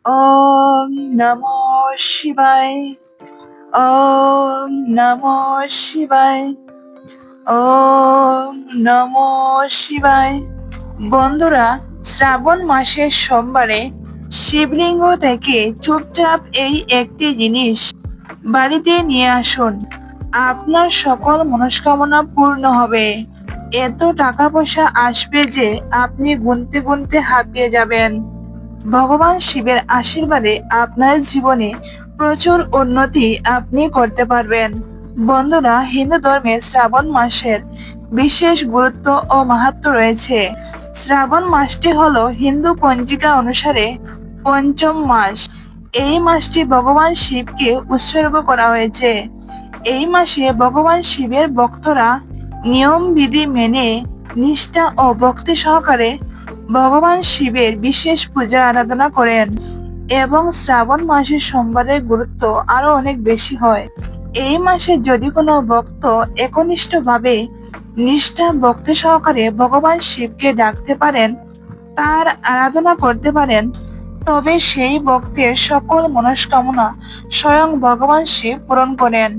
ওম নমো শিবায়। ওম নমো শিবায়। ওম নমো শিবায়। বন্ধুরা, শ্রাবণ মাসের সোমবারে শিবলিঙ্গ থেকে চুপচাপ এই একটি জিনিস বাড়িতে নিয়ে আসুন। আপনার সকল মনস্কামনা পূর্ণ হবে। এত টাকা পয়সা আসবে যে আপনি গুনতে গুনতে হাঁপিয়ে যাবেন। ভগবান শিবের আশীর্বাদে আপনার জীবনে প্রচুর উন্নতি আপনি করতে পারবেন। বন্ধুরা, হিন্দু ধর্মে শ্রাবণ মাসের বিশেষ গুরুত্ব ও মাহাত্ম্য রয়েছে। শ্রাবণ মাসটি হলো হিন্দু পঞ্জিকা অনুসারে পঞ্চম মাস। এই মাসটি ভগবান শিবকে উৎসর্গ করা হয়েছে। এই মাসে ভগবান শিবের ভক্তরা নিয়ম বিধি মেনে নিষ্ঠা ও ভক্তি সহকারে ভগবান শিবের বিশেষ পূজা আরাধনা করেন এবং শ্রাবণ মাসের সোমবারের গুরুত্ব আরো অনেক বেশি হয়। এই মাসে যদি কোনো ভক্ত একনিষ্ঠভাবে নিষ্ঠা ভক্তি সহকারে ভগবান শিবকে ডাকতে পারেন, তার আরাধনা করতে পারেন, তবে সেই ভক্তের সকল মনস্কামনা স্বয়ং ভগবান শিব পূরণ করেন।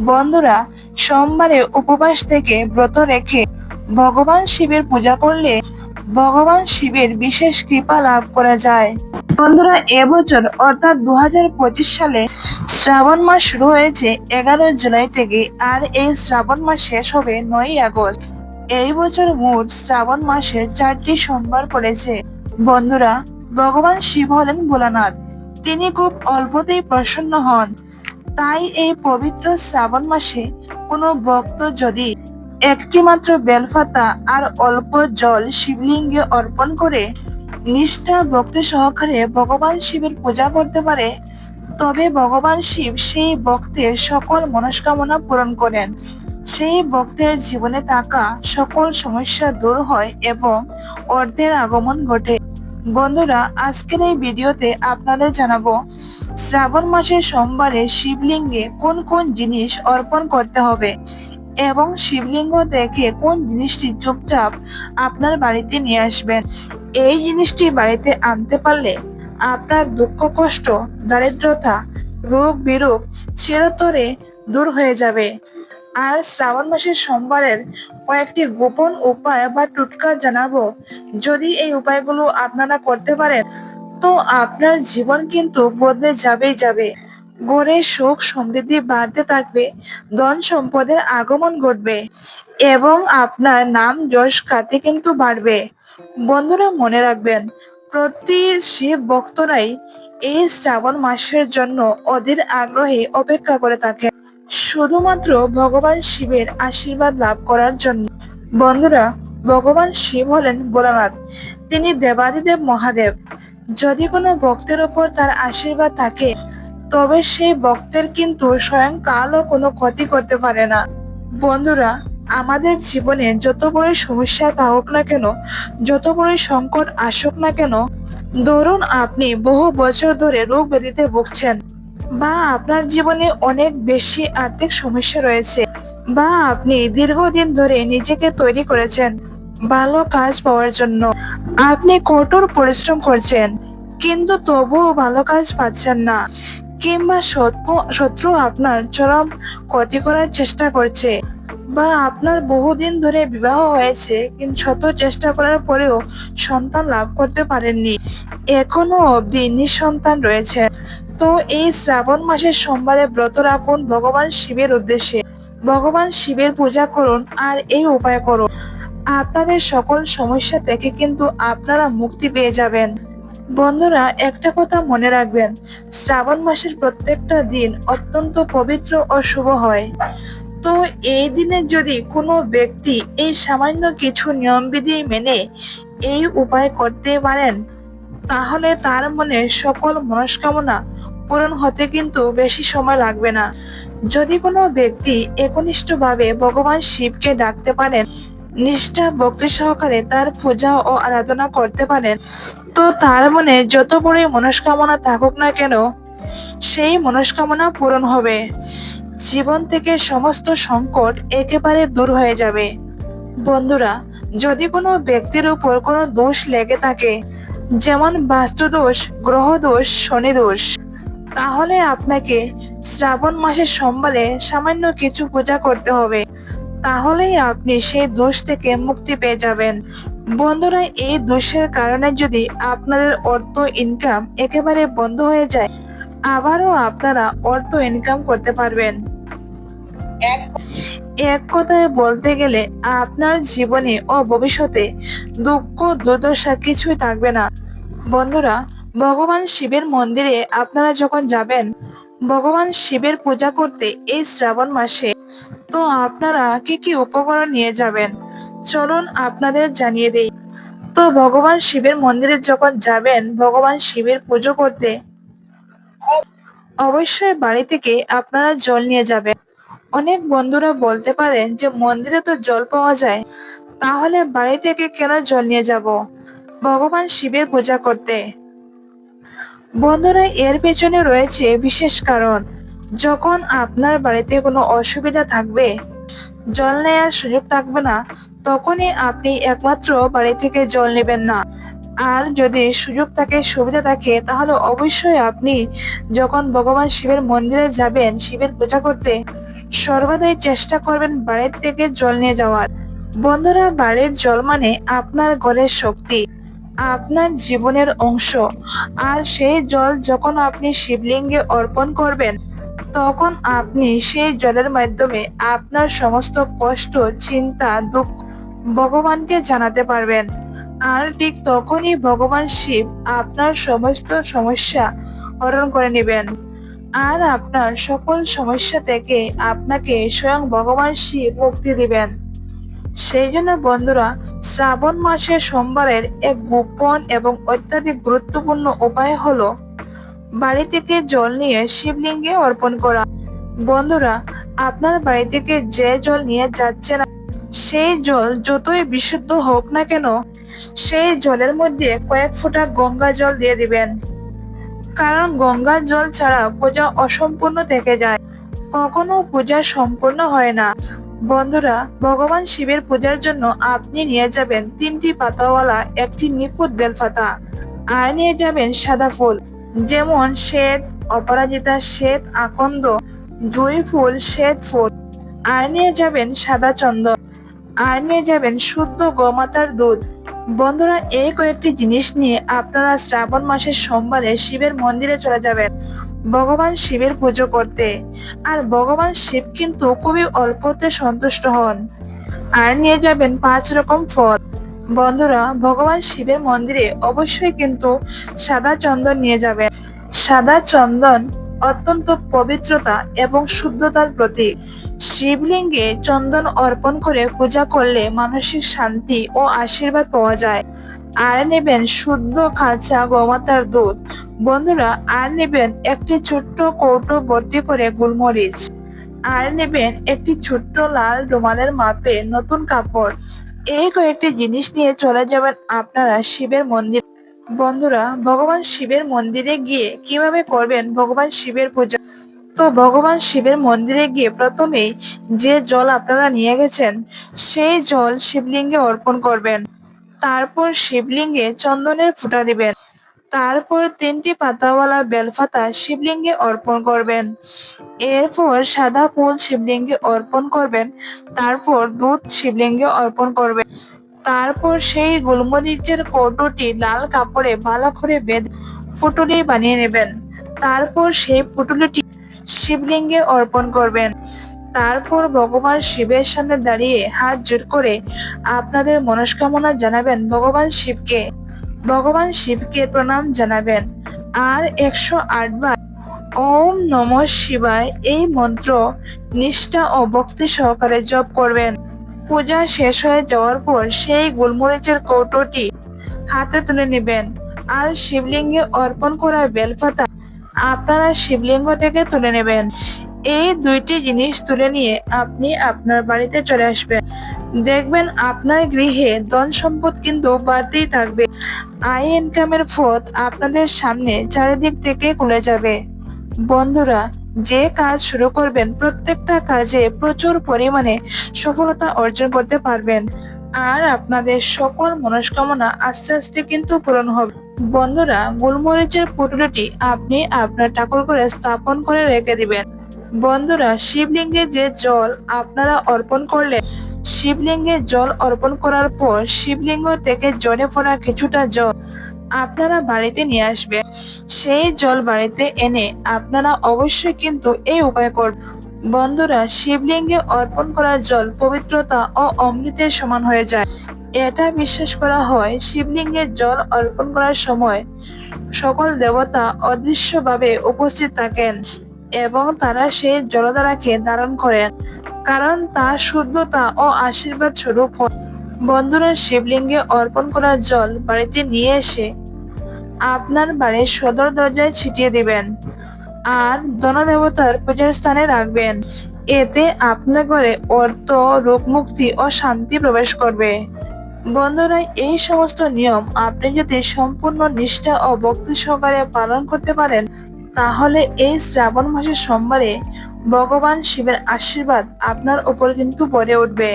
বন্ধুরা, সোমবারে উপবাস থেকে ব্রত রেখে ভগবান শিবের পূজা করলে ভগবান শিবের বিশেষ কৃপা লাভ করা যায়। বন্ধুরা, এবছর অর্থাৎ 2025 সালে শ্রাবণ মাস শুরু হয়েছে 11 জুলাই থেকে, আর এই শ্রাবণ মাস শেষ হবে 9 আগস্ট। এই বছর মোট শ্রাবণ মাসের 4টি সোমবার পড়েছে। বন্ধুরা, ভগবান শিব হলেন ভোলানাথ। তিনি খুব অল্পতেই প্রসন্ন হন। তাই এই পবিত্র শ্রাবণ মাসে কোনো ভক্ত যদি একটি মাত্র বেলপাতা আর অল্প জল শিবলিঙ্গে অর্পণ করে নিষ্ঠা ভক্তি সহকারে ভগবান শিবের পূজা করতে পারে, তবে ভগবান শিব সেই ভক্তের সকল মনস্কামনা পূরণ করেন। সেই ভক্তের জীবনে থাকা সকল সমস্যা দূর হয় এবং অর্থের আগমন ঘটে। বন্ধুরা, আজকের এই ভিডিওতে আপনাদের জানাবো শ্রাবণ মাসের সোমবারে শিবলিঙ্গে কোন কোন জিনিস অর্পণ করতে হবে এবং শিবলিঙ্গ থেকে কোন জিনিসটি চুপচাপ আপনার বাড়িতে নিয়ে আসবেন। এই জিনিসটি বাড়িতে আনতে পারলে আপনার দুঃখ কষ্ট, দারিদ্রতা, রোগ বিরোগ চিরতরে দূর হয়ে যাবে। আর শ্রাবণ মাসের সোমবারের কয়েকটি গোপন উপায় বা টোটকা জানাবো। যদি এই উপায়গুলো আপনারা করতে পারেন, তো আপনার জীবন কিন্তু বদলে যাবেই যাবে। ঘরে সুখ সমৃদ্ধি বাড়তে থাকবে, ধন সম্পদের আগমন ঘটবে এবং আপনার নাম যশ খ্যাতি কিন্তু বাড়বে। বন্ধুরা, মনে রাখবেন, প্রতি শিব ভক্তরাই এই শ্রাবণ মাসের জন্য অধীর আগ্রহে অপেক্ষা করে থাকে, শুধুমাত্র ভগবান শিবের আশীর্বাদ লাভ করার জন্য। বন্ধুরা, ভগবান শিব হলেন ভোলানাথ। তিনি দেবাদিদেব মহাদেব। যদি কোনো ভক্তের উপর তার আশীর্বাদ থাকে, তবে সেই ভক্তের কিন্তু স্বয়ং কালও কোনো ক্ষতি করতে পারে না। বন্ধুরা, আমাদের জীবনে যত বড় সমস্যা থাকুক না কেন, যত বড় সংকট আসুক না কেন, ধরুন আপনি বহু বছর ধরে রোগ ব্যাধিতে ভুগছেন, বা আপনার জীবনে অনেক বেশি আর্থিক সমস্যা রয়েছে, বা আপনি দীর্ঘদিন ধরে নিজেকে তৈরি করেছেন ভালো কাজ পাওয়ার জন্য, আপনি কঠোর পরিশ্রম করছেন কিন্তু তবুও ভালো কাজ পাচ্ছেন না, কিংবা শত্রু আপনার চরম ক্ষতি করার চেষ্টা করছে, বা আপনার বহুদিন ধরে বিবাহ হয়েছে কিন্তু শত চেষ্টা করার পরেও সন্তান লাভ করতে পারেননি, এখনো অবধি নিঃসন্তান রয়েছে, তো এই শ্রাবণ মাসের সোমবারে ব্রত রাখুন ভগবান শিবের উদ্দেশ্যে। ভগবান শিবের পূজা করুন আর এই উপায় করুন। আপনাদের সকল সমস্যা থেকে কিন্তু আপনারা মুক্তি পেয়ে যাবেন। বন্ধুরা, একটা কথা মনে রাখবেন, শ্রাবণ মাসের প্রত্যেকটা দিন অত্যন্ত পবিত্র ও শুভ হয়। তো এই দিনে যদি কোনো ব্যক্তি এই সামান্য কিছু নিয়মবিধি মেনে এই উপায় করতে পারেন, তাহলে তার মনে সকল মনস্কামনা পূরণ হতে কিন্তু বেশি সময় লাগবে না। যদি কোনো ব্যক্তি একনিষ্ঠভাবে ভগবান শিবকে ডাকতে পারেন, নিষ্ঠা ভক্তি সহকারে তার পূজা ও আরাধনা করতে পারেন, তো তার মনে যত বড়ই মনস্কামনা থাকুক না কেন, সেই মনস্কামনা পূরণ হবে। জীবন থেকে সমস্ত সংকট একেবারে দূর হয়ে যাবে। বন্ধুরা, যদি কোনো ব্যক্তির উপর কোনো দোষ লেগে থাকে, যেমন বাস্তুদোষ, গ্রহদোষ, শনিদোষ। তাহলে আপনাকে শ্রাবণ মাসের সোমবারে সামান্য কিছু পূজা করতে হবে, তাহলেই আপনি সেই দোষ থেকে মুক্তি পেয়ে যাবেন। বন্ধুরা, এই দোষের কারণে যদি আপনাদের অর্থ ইনকাম একেবারে বন্ধ হয়ে যায়, আবারও আপনারা অর্থ ইনকাম করতে পারবেন। এক কথায় বলতে গেলে আপনার জীবনে ও ভবিষ্যতে দুঃখ দুর্দশা কিছুই থাকবে না। বন্ধুরা, ভগবান শিবের মন্দিরে আপনারা যখন যাবেন ভগবান শিবের পূজা করতে এই শ্রাবণ মাসে, তো আপনারা কি কি উপকরণ নিয়ে যাবেন চলুন আপনাদের জানিয়ে দেই। তো ভগবান শিবের মন্দিরে যখন যাবেন ভগবান শিবের পুজো করতে, অবশ্যই বাড়ি থেকে আপনারা জল নিয়ে যাবেন। অনেক বন্ধুরা বলতে পারেন যে মন্দিরে তো জল পাওয়া যায়, তাহলে বাড়ি থেকে কেন জল নিয়ে যাব ভগবান শিবের পূজা করতে? বন্ধুরা, এর পেছনে রয়েছে বিশেষ কারণ। যখন আপনার বাড়িতে কোনো অসুবিধা থাকবে, জল নেওয়ার সুযোগ থাকবে না, তখনই আপনি একমাত্র বাড়ি থেকে জল নেবেন না। আর যদি সুযোগ থাকে, সুবিধা থাকে, তাহলে অবশ্যই আপনি যখন ভগবান শিবের মন্দিরে যাবেন শিবের পূজা করতে, সর্বদাই চেষ্টা করবেন বাড়ির থেকে জল নিয়ে যাওয়ার। বন্ধুরা, বাড়ির জল মানে আপনার ঘরের শক্তি, আপনার জীবনের অংশ। আর সেই জল যখন আপনি শিবলিঙ্গে অর্পণ করবেন, তখন আপনি সেই জলের মাধ্যমে আপনার সমস্ত কষ্ট, চিন্তা, দুঃখ ভগবানকে জানাতে পারবেন। আর ঠিক তখনই ভগবান শিব আপনার সমস্ত সমস্যা হরণ করে নেবেন। আর আপনার সকল সমস্যা থেকে আপনাকে স্বয়ং ভগবান শিব মুক্তি দিবেন। সেই জন্য বন্ধুরা, শ্রাবণ মাসের সোমবারের এক গোপন এবং অত্যাধিক গুরুত্বপূর্ণ উপায় হলো বাড়ি থেকে জল নিয়ে শিবলিঙ্গে অর্পণ করা। বন্ধুরা, আপনার বাড়ি থেকে যে জল নিয়ে যাচ্ছেন, সেই জল যতই বিশুদ্ধ হোক না কেন, সেই জলের মধ্যে কয়েক ফোঁটা গঙ্গা জল দিয়ে দিবেন। কারণ গঙ্গা জল ছাড়া পূজা অসম্পূর্ণ থেকে যায়, কখনো পূজা সম্পূর্ণ হয় না। বন্ধুরা, ভগবান শিবের পূজার জন্য আপনি নিয়ে যাবেন 3টি পাতাওয়ালা একটি নিখুঁত বেলপাতা, আর নিয়ে যাবেন সাদা ফুল, যেমন শ্বেত অপরাজিতা, শ্বেত আকন্দ, জুঁই ফুল, শ্বেত ফুল। আর নিয়ে যাবেন সাদা চন্দন, আর নিয়ে যাবেন শুদ্ধ গোমাতার দুধ। বন্ধুরা, এই কয়েকটি জিনিস নিয়ে আপনারা শ্রাবণ মাসের সোমবারে শিবের মন্দিরে চলে যাবেন ভগবান শিবের পুজো করতে। আর ভগবান শিব কিন্তু খুবই অল্পতে সন্তুষ্ট হন। আর নিয়ে যাবেন 5 রকম ফল। বন্ধুরা, ভগবান শিবের মন্দিরে অবশ্যই কিন্তু সাদা চন্দন নিয়ে যাবেন। সাদা চন্দন অত্যন্ত পবিত্রতা এবং শুদ্ধতার প্রতীক। শিবলিঙ্গে চন্দন অর্পণ করে পূজা করলে মানসিক শান্তি ও আশীর্বাদ পাওয়া যায়। আর নেবেন শুদ্ধ কাঁচা গোমাতার দুধ। বন্ধুরা, আর নেবেন একটি ছোট্ট কৌটো ভর্তি করে গোলমরিচ। আর নেবেন একটি ছোট্ট লাল রুমালের মাপে নতুন কাপড়। এই কয়েকটি জিনিস নিয়ে চলে যাবেন আপনারা শিবের মন্দির। বন্ধুরা, ভগবান শিবের মন্দিরে গিয়ে কিভাবে করবেন ভগবান শিবের পূজা? তো ভগবান শিবের মন্দিরে গিয়ে প্রথমেই যে জল আপনারা নিয়ে গেছেন, সেই জল শিবলিঙ্গে অর্পণ করবেন। তারপর শিবলিঙ্গে চন্দনের ফোঁটা দিবেন। তারপর 3টি পাতাওয়ালা বেলপাতা শিবলিঙ্গে অর্পণ করবেন। এরপর সাদা ফুল শিবলিঙ্গে অর্পণ করবেন। তারপর দুধ শিবলিঙ্গে অর্পণ করবেন। তারপর সেই গোলমরিচের কৌটোটি লাল কাপড়ে ভালো করে বেঁধে পুটুলি বানিয়ে নেবেন। তারপর সেই পুটুলিটি শিবলিঙ্গে অর্পণ করবেন। তারপর ভগবান শিবের সামনে দাঁড়িয়ে হাত জোড় করে আপনাদের মনস্কামনা জানাবেন ভগবান শিবকে। ভগবান শিবকে প্রণাম জানাবেন। আর 108 বার ওম নমঃ শিবায় এই মন্ত্র নিষ্ঠা ও ভক্তি সহকারে জপ করবেন। পূজা শেষ হয়ে যাওয়ার পর সেই গোলমরিচের কৌটোটি হাতে তুলে নেবেন। আর শিবলিঙ্গে অর্পণ করা বেলপাতা আপনারা শিবলিঙ্গ থেকে তুলে নেবেন। এই 2টি জিনিস তুলে নিয়ে আপনি আপনার বাড়িতে চলে আসবেন। দেখবেন আপনার গৃহে ধন সম্পদ কিন্তু বাড়তেই থাকবে। আয় ইনকামের পথ আপনাদের সামনে চারিদিক থেকে খুলে যাবে। বন্ধুরা, যে কাজ শুরু করবেন প্রত্যেকটা কাজে প্রচুর পরিমাণে সফলতা অর্জন করতে পারবেন। আর আপনাদের সকল মনস্কামনা আস্তে আস্তে কিন্তু পূরণ হবে। বন্ধুরা, গোলমরিচের পুটুলিটি আপনি আপনার ঠাকুর ঘরে স্থাপন করে রেখে দিবেন। বন্ধুরা, শিবলিঙ্গে যে জল আপনারা অর্পণ করলেন, শিবলিঙ্গে জল অর্পণ করার পর শিবলিঙ্গ থেকে ঝরে পড়া কিছুটা জল আপনারা বাড়িতে নিয়ে আসবেন। সেই জল বাড়িতে এনে আপনারা অবশ্যই কিন্তু এই উপায় করবেন। বন্ধুরা, শিবলিঙ্গে অর্পণ করা জল পবিত্রতা ও অমৃতের সমান হয়ে যায়। এটা বিশ্বাস করা হয়, শিবলিঙ্গে জল অর্পণ করার সময় সকল দেবতা অদৃশ্যভাবে উপস্থিত থাকেন এবং তারা সেই জলধারাকে ধারণ করেন, কারণ তা শুদ্ধতা ও আশীর্বাদ স্বরূপ হয়। বন্ধুরা, শিবলিঙ্গে অর্পণ করা জল বাড়িতে নিয়ে এসে আপনার বাড়ির সদর দরজায় ছিটিয়ে দিবেন আর ধনদেবতার পূজার স্থানে রাখবেন। এতে আপনার ঘরে অর্থ, রোগমুক্তি ও শান্তি প্রবেশ করবে। বন্ধুরা, এই সমস্ত নিয়ম আপনি যদি সম্পূর্ণ নিষ্ঠা ও ভক্তি সহকারে পালন করতে পারেন, তাহলে এই শ্রাবণ মাসের সোমবারে ভগবান শিবের আশীর্বাদ আপনার উপর কিন্তু ভরে উঠবে।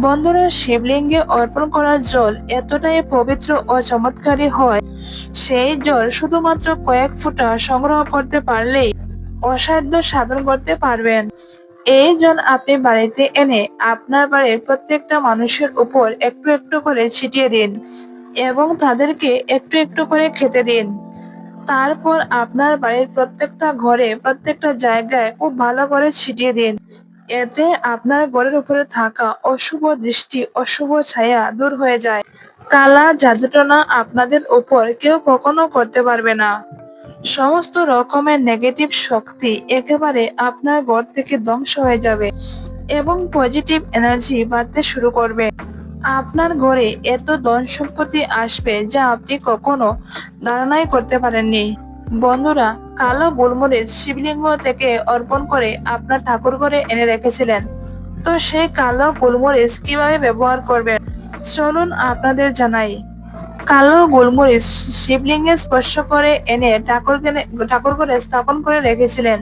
বন্ধুরা, শিবলিঙ্গে অর্পণ করা জল এতটাই পবিত্র ও চমৎকারী হয়, সেই জল শুধুমাত্র কয়েক ফোঁটা সংগ্রহ করতে পারলেই অসাধ্য সাধন করতে পারবেন। এই জল আপনি বাড়িতে এনে আপনার বাড়ির প্রত্যেকটা মানুষের উপর একটু একটু করে ছিটিয়ে দিন এবং তাদেরকে একটু একটু করে খেতে দিন। তারপর আপনার বাড়ির প্রত্যেকটা ঘরে, প্রত্যেকটা জায়গায় খুব ভালো করে ছিটিয়ে দিন। এতে আপনার ঘরের উপরে থাকা অশুভ দৃষ্টি, অশুভ ছায়া দূর হয়ে যায়। কালা জাদুটনা আপনাদের উপর কেউ কখনো করতে পারবে না। সমস্ত রকমের নেগেটিভ শক্তি একেবারে আপনার ঘর থেকে ধ্বংস হয়ে যাবে এবং পজিটিভ এনার্জি বাড়তে শুরু করবে। আপনার ঘরে এত ধন সম্পত্তি আসবে যা আপনি কখনো ধারণাই করতে পারেননি। বন্ধুরা, কালো গোলমরিচ শিবলিঙ্গ থেকে অর্পণ করে আপনার ঠাকুর ঘরে এনে রেখেছিলেন, তো সেই কালো গোলমরিচ কিভাবে ব্যবহার করবেন চলুন আপনাদের জানাই। কালো গোলমরিচ শিবলিঙ্গে স্পর্শ করে এনে ঠাকুর ঘরে স্থাপন করে রেখেছিলেন।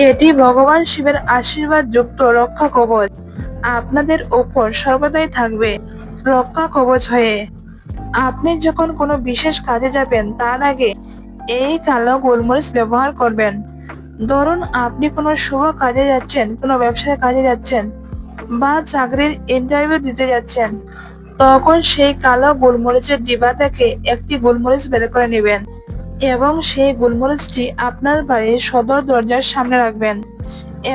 এটি ভগবান শিবের আশীর্বাদ যুক্ত রক্ষা কবচ আপনাদের উপর সর্বদাই থাকবে, রক্ষা কবচ হয়ে। আপনি যখন কোনো বিশেষ কাজে যাবেন তার আগে এই কালো গোলমরিচ ব্যবহার করবেন। ধরুন আপনি কোনো শুভ কাজে যাচ্ছেন, কোনো ব্যবসার কাজে যাচ্ছেন বা চাকরির ইন্টারভিউ দিতে যাচ্ছেন, তখন সেই কালো গোলমরিচের ডিবা থেকে একটি গোলমরিচ বের করে নেবেন এবং সেই গোলমরিচটি আপনার বাড়ির সদর দরজার সামনে রাখবেন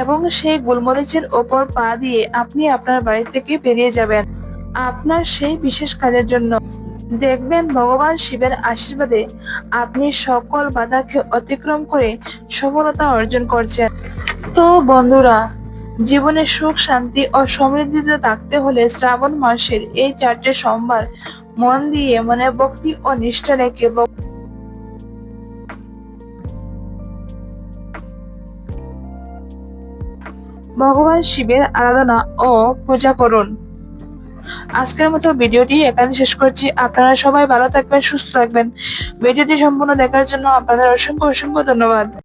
এবং সেই গোলমরিচের ওপর পা দিয়ে আপনি আপনার বাড়ি থেকে বেরিয়ে যাবেন আপনার সেই বিশেষ কাজের জন্য। দেখবেন ভগবান শিবের আশীর্বাদে আপনি সকল বাধাকে অতিক্রম করে সফলতা অর্জন করছেন। তো বন্ধুরা, জীবনে সুখ, শান্তি ও সমৃদ্ধিতে থাকতে হলে শ্রাবণ মাসের এই 4টে সোমবার মন দিয়ে, মনে ভক্তি ও নিষ্ঠা রেখে ভগবান শিবের আরাধনা ও পূজা করুন। আজকের মতো ভিডিওটি এখানে শেষ করছি। আপনারা সবাই ভালো থাকবেন, সুস্থ থাকবেন। ভিডিওটি সম্পূর্ণ দেখার জন্য আপনাদের অসংখ্য অসংখ্য ধন্যবাদ।